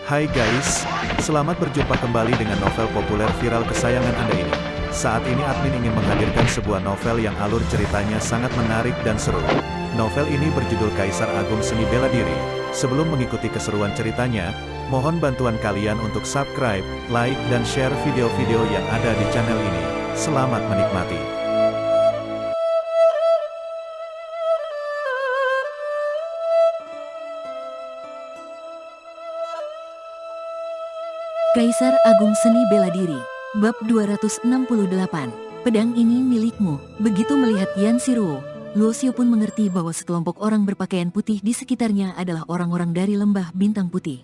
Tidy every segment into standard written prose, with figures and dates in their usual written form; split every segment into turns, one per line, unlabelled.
Hai guys, selamat berjumpa kembali dengan novel populer viral kesayangan Anda ini. Saat ini admin ingin menghadirkan sebuah novel yang alur ceritanya sangat menarik dan seru. Novel ini berjudul Kaisar Agung Seni Bela Diri. Sebelum mengikuti keseruan ceritanya, mohon bantuan kalian untuk subscribe, like, dan share video-video yang ada di channel ini. Selamat menikmati.
Kaisar Agung Seni Bela Diri, Bab 268. Pedang ini milikmu. Begitu melihat Yan Siruo, Luo Xiu pun mengerti bahwa sekelompok orang berpakaian putih di sekitarnya adalah orang-orang dari Lembah Bintang Putih.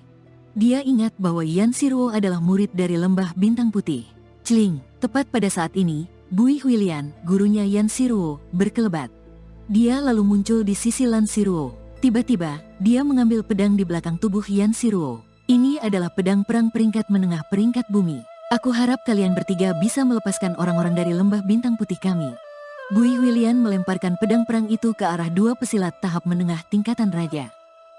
Dia ingat bahwa Yan Siruo adalah murid dari Lembah Bintang Putih. Celing, tepat pada saat ini, Bui Huilian, gurunya Yan Siruo, berkelebat. Dia lalu muncul di sisi Lan Siruo. Tiba-tiba, dia mengambil pedang di belakang tubuh Yan Siruo. Ini adalah pedang perang peringkat menengah peringkat bumi. Aku harap kalian bertiga bisa melepaskan orang-orang dari Lembah Bintang Putih kami. Bui Huilian melemparkan pedang perang itu ke arah dua pesilat tahap menengah tingkatan raja.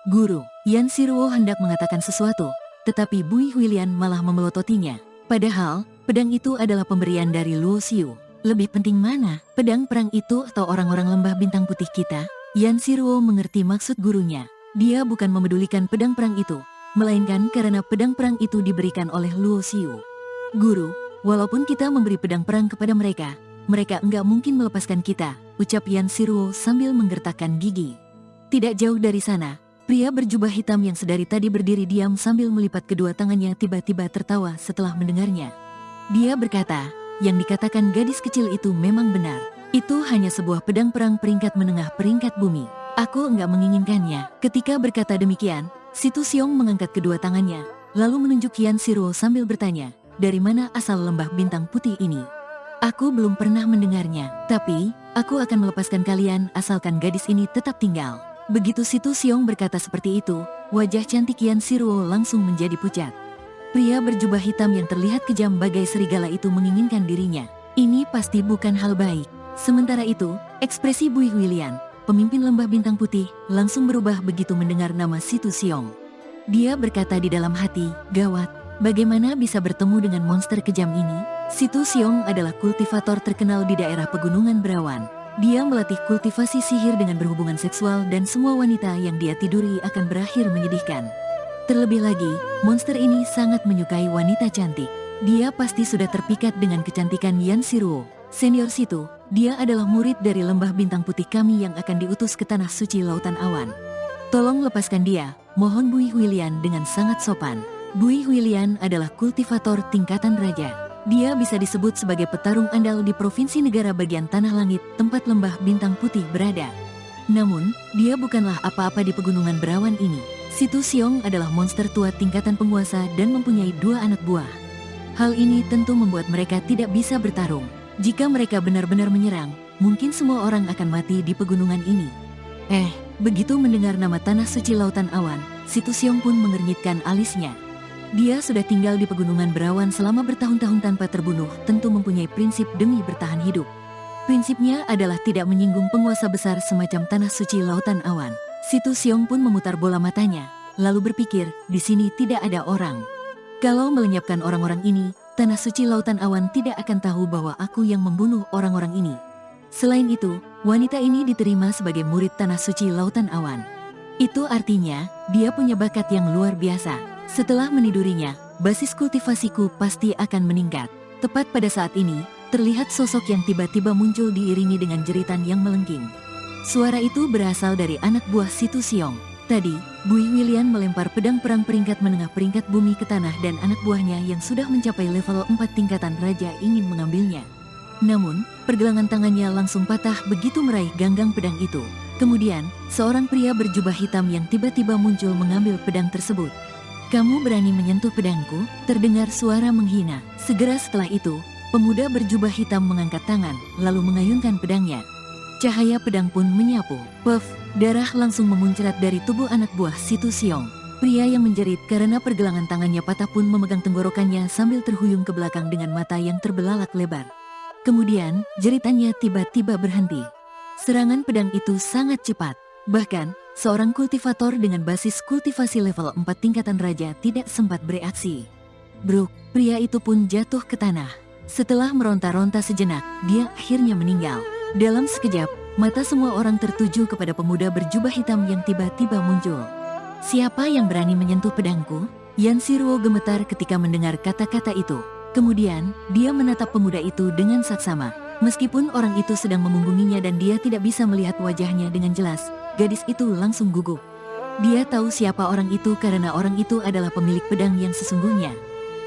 Guru, Yan Siruo hendak mengatakan sesuatu, tetapi Bui Huilian malah memelototinya. Padahal, pedang itu adalah pemberian dari Luo Xiu. Lebih penting mana, pedang perang itu atau orang-orang Lembah Bintang Putih kita? Yan Siruo mengerti maksud gurunya. Dia bukan memedulikan pedang perang itu, melainkan karena pedang perang itu diberikan oleh Luo Xiu. Guru, walaupun kita memberi pedang perang kepada mereka, mereka enggak mungkin melepaskan kita, ucap Yan Siruo sambil menggertakkan gigi. Tidak jauh dari sana, pria berjubah hitam yang sedari tadi berdiri diam sambil melipat kedua tangannya tiba-tiba tertawa setelah mendengarnya. Dia berkata, yang dikatakan gadis kecil itu memang benar. Itu hanya sebuah pedang perang peringkat menengah peringkat bumi. Aku enggak menginginkannya. Ketika berkata demikian, Situ Xiong mengangkat kedua tangannya, lalu menunjuk Yan Siruo sambil bertanya, dari mana asal Lembah Bintang Putih ini? Aku belum pernah mendengarnya, tapi aku akan melepaskan kalian asalkan gadis ini tetap tinggal. Begitu Situ Xiong berkata seperti itu, wajah cantik Yan Siruo langsung menjadi pucat. Pria berjubah hitam yang terlihat kejam bagai serigala itu menginginkan dirinya. Ini pasti bukan hal baik. Sementara itu, ekspresi Bui Huilian, pemimpin Lembah Bintang Putih, langsung berubah begitu mendengar nama Situ Xiong. Dia berkata di dalam hati, gawat, bagaimana bisa bertemu dengan monster kejam ini? Situ Xiong adalah kultivator terkenal di daerah Pegunungan Berawan. Dia melatih kultivasi sihir dengan berhubungan seksual dan semua wanita yang dia tiduri akan berakhir menyedihkan. Terlebih lagi, monster ini sangat menyukai wanita cantik. Dia pasti sudah terpikat dengan kecantikan Yan Siruo, senior Situ. Dia adalah murid dari Lembah Bintang Putih kami yang akan diutus ke Tanah Suci Lautan Awan. Tolong lepaskan dia, mohon Bui Huilian dengan sangat sopan. Bui Huilian adalah kultivator tingkatan raja. Dia bisa disebut sebagai petarung andal di provinsi negara bagian Tanah Langit, tempat Lembah Bintang Putih berada. Namun, dia bukanlah apa-apa di Pegunungan Berawan ini. Situ Xiong adalah monster tua tingkatan penguasa dan mempunyai dua anak buah. Hal ini tentu membuat mereka tidak bisa bertarung. Jika mereka benar-benar menyerang, mungkin semua orang akan mati di pegunungan ini. Begitu mendengar nama Tanah Suci Lautan Awan, Situ Xiong pun mengernyitkan alisnya. Dia sudah tinggal di Pegunungan Berawan selama bertahun-tahun tanpa terbunuh, tentu mempunyai prinsip demi bertahan hidup. Prinsipnya adalah tidak menyinggung penguasa besar semacam Tanah Suci Lautan Awan. Situ Xiong pun memutar bola matanya, lalu berpikir, di sini tidak ada orang. Kalau melenyapkan orang-orang ini, Tanah Suci Lautan Awan tidak akan tahu bahwa aku yang membunuh orang-orang ini. Selain itu, wanita ini diterima sebagai murid Tanah Suci Lautan Awan. Itu artinya, dia punya bakat yang luar biasa. Setelah menidurinya, basis kultivasiku pasti akan meningkat. Tepat pada saat ini, terlihat sosok yang tiba-tiba muncul diiringi dengan jeritan yang melengking. Suara itu berasal dari anak buah Situ Xiong. Tadi, Bui Huilian melempar pedang perang peringkat menengah peringkat bumi ke tanah dan anak buahnya yang sudah mencapai level 4 tingkatan raja ingin mengambilnya. Namun, pergelangan tangannya langsung patah begitu meraih ganggang pedang itu. Kemudian, seorang pria berjubah hitam yang tiba-tiba muncul mengambil pedang tersebut. Kamu berani menyentuh pedangku? Terdengar suara menghina. Segera setelah itu, pemuda berjubah hitam mengangkat tangan, lalu mengayunkan pedangnya. Cahaya pedang pun menyapu. Puff, darah langsung memuncrat dari tubuh anak buah Situ Xiong. Pria yang menjerit karena pergelangan tangannya patah pun memegang tenggorokannya sambil terhuyung ke belakang dengan mata yang terbelalak lebar. Kemudian, jeritannya tiba-tiba berhenti. Serangan pedang itu sangat cepat. Bahkan, seorang kultivator dengan basis kultivasi level 4 tingkatan raja tidak sempat bereaksi. Bruk, pria itu pun jatuh ke tanah. Setelah meronta-ronta sejenak, dia akhirnya meninggal. Dalam sekejap, mata semua orang tertuju kepada pemuda berjubah hitam yang tiba-tiba muncul. Siapa yang berani menyentuh pedangku? Yan Shiruo gemetar ketika mendengar kata-kata itu. Kemudian, dia menatap pemuda itu dengan saksama. Meskipun orang itu sedang memunggunginya dan dia tidak bisa melihat wajahnya dengan jelas, gadis itu langsung gugup. Dia tahu siapa orang itu karena orang itu adalah pemilik pedang yang sesungguhnya.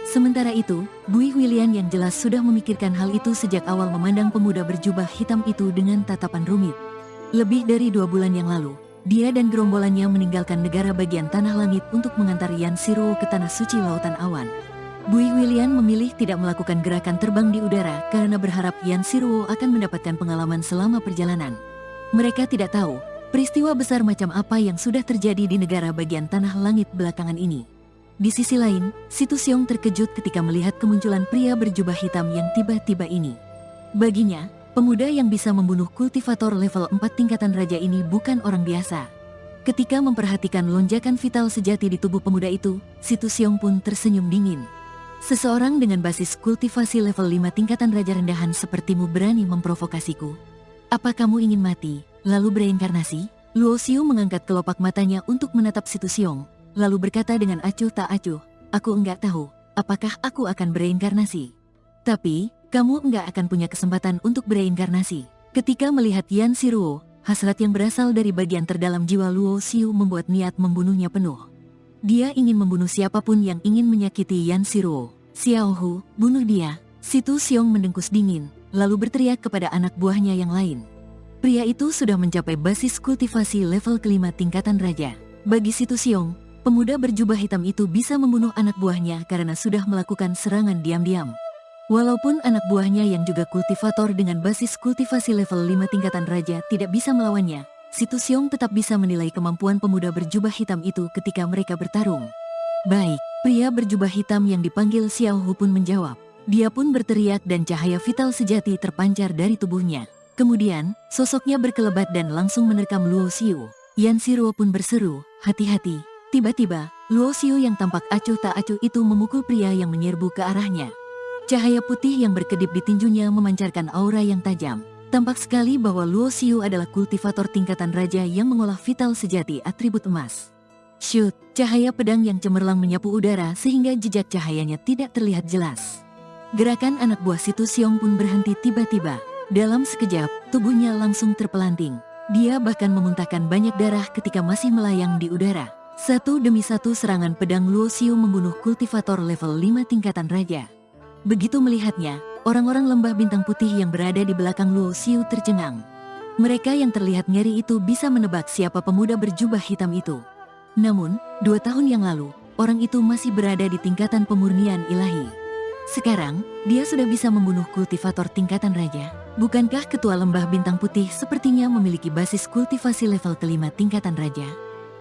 Sementara itu, Bui Huilian yang jelas sudah memikirkan hal itu sejak awal memandang pemuda berjubah hitam itu dengan tatapan rumit. Lebih dari 2 bulan yang lalu, dia dan gerombolannya meninggalkan negara bagian Tanah Langit untuk mengantar Yan Shiruo ke Tanah Suci Lautan Awan. Bui Huilian memilih tidak melakukan gerakan terbang di udara karena berharap Yan Shiruo akan mendapatkan pengalaman selama perjalanan. Mereka tidak tahu, peristiwa besar macam apa yang sudah terjadi di negara bagian Tanah Langit belakangan ini. Di sisi lain, Situ Xiong terkejut ketika melihat kemunculan pria berjubah hitam yang tiba-tiba ini. Baginya, pemuda yang bisa membunuh kultivator level 4 tingkatan raja ini bukan orang biasa. Ketika memperhatikan lonjakan vital sejati di tubuh pemuda itu, Situ Xiong pun tersenyum dingin. Seseorang dengan basis kultivasi level 5 tingkatan raja rendahan sepertimu berani memprovokasiku. Apa kamu ingin mati, lalu bereinkarnasi? Luo Xiu mengangkat kelopak matanya untuk menatap Situ Xiong, lalu berkata dengan acuh tak acuh, aku enggak tahu, apakah aku akan bereinkarnasi. Tapi, kamu enggak akan punya kesempatan untuk bereinkarnasi. Ketika melihat Yan Shiruo, hasrat yang berasal dari bagian terdalam jiwa Luo Xiu membuat niat membunuhnya penuh. Dia ingin membunuh siapapun yang ingin menyakiti Yan Shiruo. Xiao Hu, bunuh dia. Situ Xiong mendengkus dingin, lalu berteriak kepada anak buahnya yang lain. Pria itu sudah mencapai basis kultivasi level kelima tingkatan raja. Bagi Situ Xiong, pemuda berjubah hitam itu bisa membunuh anak buahnya karena sudah melakukan serangan diam-diam. Walaupun anak buahnya yang juga kultivator dengan basis kultivasi level 5 tingkatan raja tidak bisa melawannya, Situ Xiong tetap bisa menilai kemampuan pemuda berjubah hitam itu ketika mereka bertarung. Baik, pria berjubah hitam yang dipanggil Xiao Hu pun menjawab. Dia pun berteriak dan cahaya vital sejati terpancar dari tubuhnya. Kemudian, sosoknya berkelebat dan langsung menerkam Luo Xiu. Yan Shiruo pun berseru, hati-hati. Tiba-tiba, Luo Xiu yang tampak acuh tak acuh itu memukul pria yang menyerbu ke arahnya. Cahaya putih yang berkedip di tinjunya memancarkan aura yang tajam. Tampak sekali bahwa Luo Xiu adalah kultivator tingkatan raja yang mengolah vital sejati atribut emas. Shoot, cahaya pedang yang cemerlang menyapu udara sehingga jejak cahayanya tidak terlihat jelas. Gerakan anak buah Situ Xiong pun berhenti tiba-tiba. Dalam sekejap, tubuhnya langsung terpelanting. Dia bahkan memuntahkan banyak darah ketika masih melayang di udara. Satu demi satu serangan pedang Luo Xiu membunuh kultivator level 5 tingkatan raja. Begitu melihatnya, orang-orang lembah bintang putih yang berada di belakang Luo Xiu tercengang. Mereka yang terlihat ngeri itu bisa menebak siapa pemuda berjubah hitam itu. Namun, 2 tahun yang lalu, orang itu masih berada di tingkatan pemurnian ilahi. Sekarang, dia sudah bisa membunuh kultivator tingkatan raja. Bukankah ketua lembah bintang putih sepertinya memiliki basis kultivasi level kelima tingkatan raja?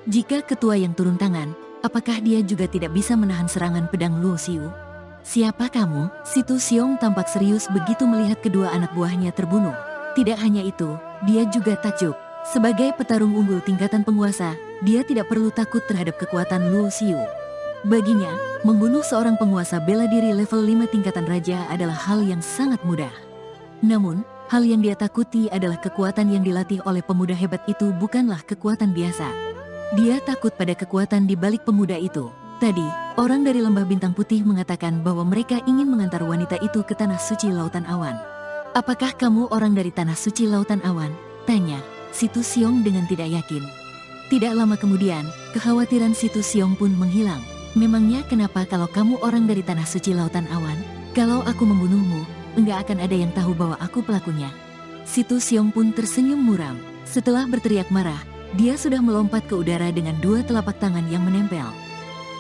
Jika ketua yang turun tangan, apakah dia juga tidak bisa menahan serangan pedang Luo Xiu? Siapa kamu? Situ Xiong tampak serius begitu melihat kedua anak buahnya terbunuh. Tidak hanya itu, dia juga takjub. Sebagai petarung unggul tingkatan penguasa, dia tidak perlu takut terhadap kekuatan Luo Xiu. Baginya, membunuh seorang penguasa bela diri level 5 tingkatan raja adalah hal yang sangat mudah. Namun, hal yang dia takuti adalah kekuatan yang dilatih oleh pemuda hebat itu bukanlah kekuatan biasa. Dia takut pada kekuatan di balik pemuda itu. Tadi, orang dari lembah bintang putih mengatakan bahwa mereka ingin mengantar wanita itu ke Tanah Suci Lautan Awan. Apakah kamu orang dari Tanah Suci Lautan Awan? Tanya Situ Xiong dengan tidak yakin. Tidak lama kemudian, kekhawatiran Situ Xiong pun menghilang. Memangnya kenapa kalau kamu orang dari Tanah Suci Lautan Awan? Kalau aku membunuhmu, enggak akan ada yang tahu bahwa aku pelakunya. Situ Xiong pun tersenyum muram. Setelah berteriak marah, dia sudah melompat ke udara dengan 2 telapak tangan yang menempel.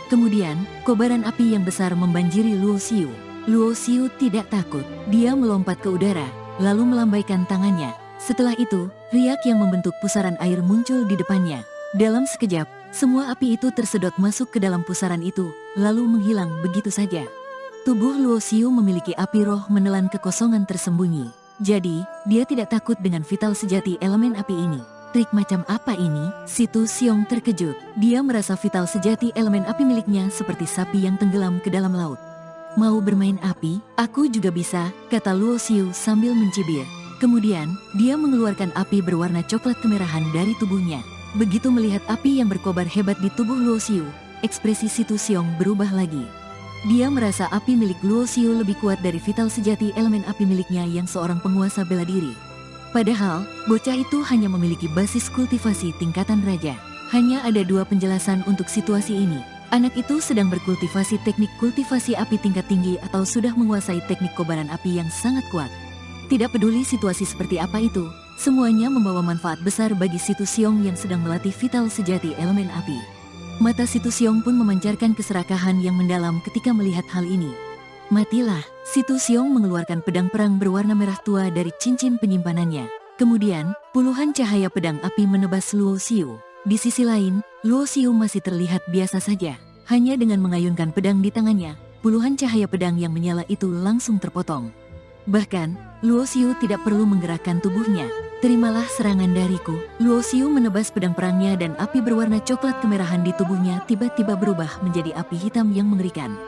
Kemudian, kobaran api yang besar membanjiri Luo Xiu. Luo Xiu tidak takut. Dia melompat ke udara, lalu melambaikan tangannya. Setelah itu, riak yang membentuk pusaran air muncul di depannya. Dalam sekejap, semua api itu tersedot masuk ke dalam pusaran itu, lalu menghilang begitu saja. Tubuh Luo Xiu memiliki api roh menelan kekosongan tersembunyi. Jadi, dia tidak takut dengan vital sejati elemen api ini. Trik macam apa ini? Situ Xiong terkejut. Dia merasa vital sejati elemen api miliknya seperti sapi yang tenggelam ke dalam laut. Mau bermain api? Aku juga bisa, kata Luo Xiu sambil mencibir. Kemudian, dia mengeluarkan api berwarna coklat kemerahan dari tubuhnya. Begitu melihat api yang berkobar hebat di tubuh Luo Xiu, ekspresi Situ Xiong berubah lagi. Dia merasa api milik Luo Xiu lebih kuat dari vital sejati elemen api miliknya yang seorang penguasa bela diri. Padahal, bocah itu hanya memiliki basis kultivasi tingkatan raja. Hanya ada dua penjelasan untuk situasi ini. Anak itu sedang berkultivasi teknik kultivasi api tingkat tinggi atau sudah menguasai teknik kobaran api yang sangat kuat. Tidak peduli situasi seperti apa itu, semuanya membawa manfaat besar bagi Situ Xiong yang sedang melatih vital sejati elemen api. Mata Situ Xiong pun memancarkan keserakahan yang mendalam ketika melihat hal ini. Matilah, Situ Xiong mengeluarkan pedang perang berwarna merah tua dari cincin penyimpanannya. Kemudian, puluhan cahaya pedang api menebas Luo Xiu. Di sisi lain, Luo Xiu masih terlihat biasa saja. Hanya dengan mengayunkan pedang di tangannya, puluhan cahaya pedang yang menyala itu langsung terpotong. Bahkan, Luo Xiu tidak perlu menggerakkan tubuhnya. Terimalah serangan dariku. Luo Xiu menebas pedang perangnya dan api berwarna coklat kemerahan di tubuhnya tiba-tiba berubah menjadi api hitam yang mengerikan.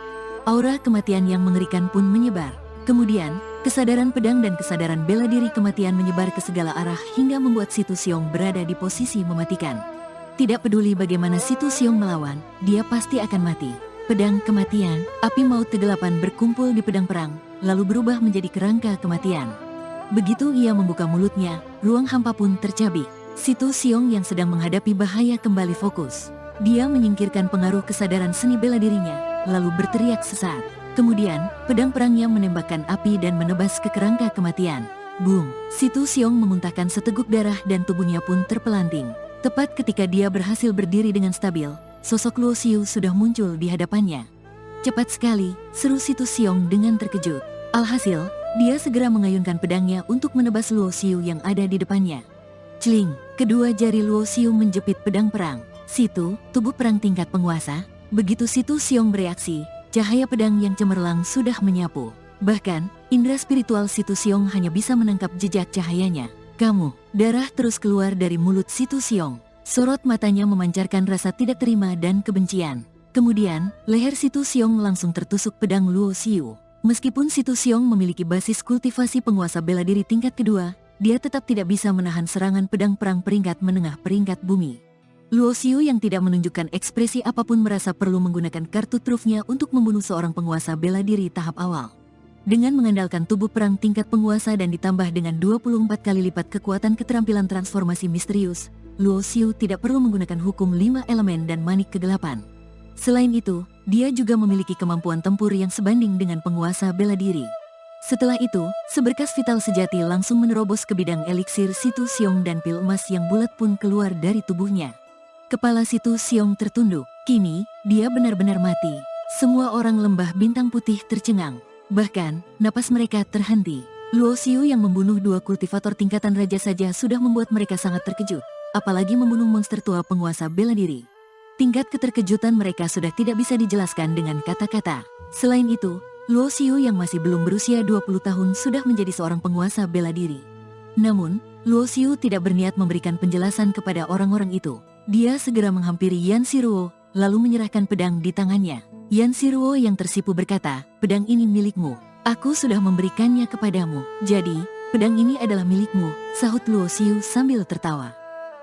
Aura kematian yang mengerikan pun menyebar. Kemudian, kesadaran pedang dan kesadaran bela diri kematian menyebar ke segala arah hingga membuat Situ Xiong berada di posisi mematikan. Tidak peduli bagaimana Situ Xiong melawan, dia pasti akan mati. Pedang kematian, api maut kegelapan berkumpul di pedang perang, lalu berubah menjadi kerangka kematian. Begitu ia membuka mulutnya, ruang hampa pun tercabik. Situ Xiong yang sedang menghadapi bahaya kembali fokus. Dia menyingkirkan pengaruh kesadaran seni bela dirinya, lalu berteriak sesaat. Kemudian, pedang perangnya menembakkan api dan menebas ke kerangka kematian. Boom! Situ Xiong memuntahkan seteguk darah dan tubuhnya pun terpelanting. Tepat ketika dia berhasil berdiri dengan stabil, sosok Luo Xiu sudah muncul di hadapannya. Cepat sekali, seru Situ Xiong dengan terkejut. Alhasil, dia segera mengayunkan pedangnya untuk menebas Luo Xiu yang ada di depannya. Celing! Kedua jari Luo Xiu menjepit pedang perang. Situ, tubuh perang tingkat penguasa. Begitu Situ Xiong bereaksi, cahaya pedang yang cemerlang sudah menyapu. Bahkan, indera spiritual Situ Xiong hanya bisa menangkap jejak cahayanya. Kamu, darah terus keluar dari mulut Situ Xiong. Sorot matanya memancarkan rasa tidak terima dan kebencian. Kemudian, leher Situ Xiong langsung tertusuk pedang Luo Xiu. Meskipun Situ Xiong memiliki basis kultivasi penguasa bela diri tingkat kedua, dia tetap tidak bisa menahan serangan pedang perang peringkat menengah peringkat bumi. Luo Xiu yang tidak menunjukkan ekspresi apapun merasa perlu menggunakan kartu trufnya untuk membunuh seorang penguasa bela diri tahap awal. Dengan mengandalkan tubuh perang tingkat penguasa dan ditambah dengan 24 kali lipat kekuatan keterampilan transformasi misterius, Luo Xiu tidak perlu menggunakan hukum 5 elemen dan manik kegelapan. Selain itu, dia juga memiliki kemampuan tempur yang sebanding dengan penguasa bela diri. Setelah itu, seberkas vital sejati langsung menerobos ke bidang eliksir Situ Xiong dan pil emas yang bulat pun keluar dari tubuhnya. Kepala Situ Xiong tertunduk. Kini, dia benar-benar mati. Semua orang lembah bintang putih tercengang. Bahkan, napas mereka terhenti. Luo Xiu yang membunuh 2 kultivator tingkatan raja saja sudah membuat mereka sangat terkejut. Apalagi membunuh monster tua penguasa bela diri. Tingkat keterkejutan mereka sudah tidak bisa dijelaskan dengan kata-kata. Selain itu, Luo Xiu yang masih belum berusia 20 tahun sudah menjadi seorang penguasa bela diri. Namun, Luo Xiu tidak berniat memberikan penjelasan kepada orang-orang itu. Dia segera menghampiri Yan Shiruo, lalu menyerahkan pedang di tangannya. Yan Shiruo yang tersipu berkata, pedang ini milikmu. Aku sudah memberikannya kepadamu. Jadi, pedang ini adalah milikmu, sahut Luo Xiu sambil tertawa.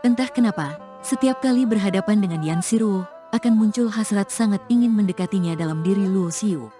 Entah kenapa, setiap kali berhadapan dengan Yan Shiruo, akan muncul hasrat sangat ingin mendekatinya dalam diri Luo Xiu.